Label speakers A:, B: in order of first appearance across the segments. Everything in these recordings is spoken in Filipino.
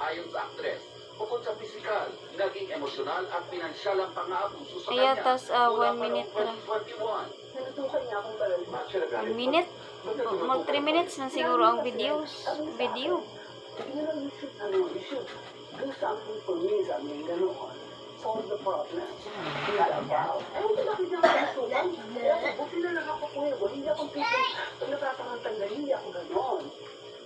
A: Ayon sa aktres, bukod sa pisikal, naging emosyonal at pinansyal ang pang-aabuso sa
B: Kaya
A: kanya.
B: tas
A: Mula
B: 1
A: pa
B: minute
A: noong
B: na.
A: 2021.
C: Tinutukan niya akong balalma.
B: 1 minute? Mag 3 minutes na siguro ang video.
C: You should do something for me, sabi niya, ganoon. Solve the problem. Kalabaw. Hindi na pinapasukan. Buti na lang ako po yun. Hindi akong tipong natatarantanda. Hindi ako ganoon.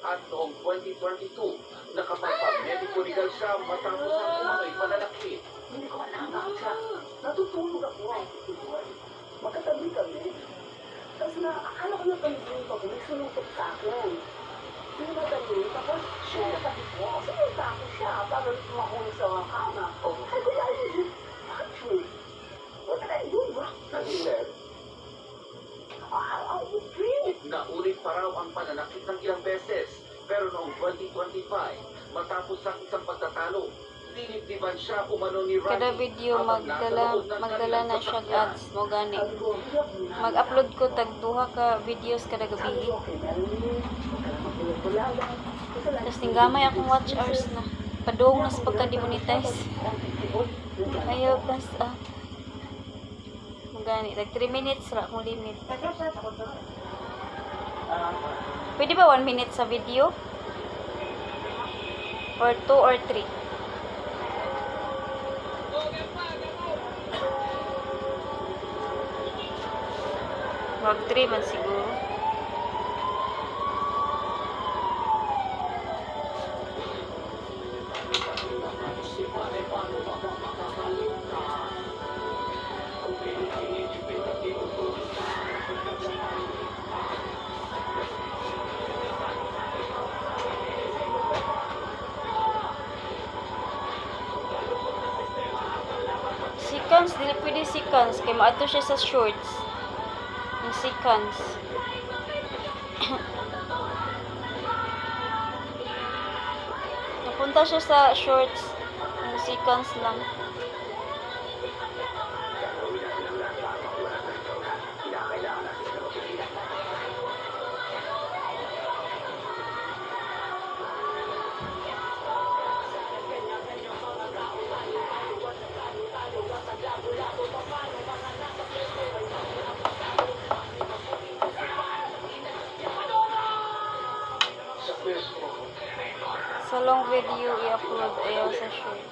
A: At noong 2022, nakapagpag-medical legal siya matapos ang umano'y pananakit.
C: Hindi ko alam bakit siya. Natutulog ako. Magkatabi kami. Tapos na, akala ko na pag-ibig ako, may sumutok sa akin. Hindi na tayo, tapos siya natabi ko. Kasi may tako siya, para tumakuli sa kama. Ay, kaya yun, actually, what did I do?
A: Nag-iler,
C: I was dreaming.
A: naulit pa raw ang pananakit ng ilang beses. Pero noong 2025, matapos ang isang pagtatalo, dinibdiban siya umano ni Rani.
B: Kada video magdala na siya ads mo gani. Mag-upload ko tag duha ka videos kada gabi. Tapos tinggamay akong watch hours na. Padung na sa pagka-demonetize. Ayaw tas gani tag 3 minutes ra akong limit. Pwede ba 1 minute sa video? Or 2 or 3? Mag 3 man siguro. Seconds, dili pwede seconds. Kaya maato siya sa shorts. Yung seconds. Napunta siya sa shorts. Yung seconds lang. Sa long video i-upload ayaw sa short.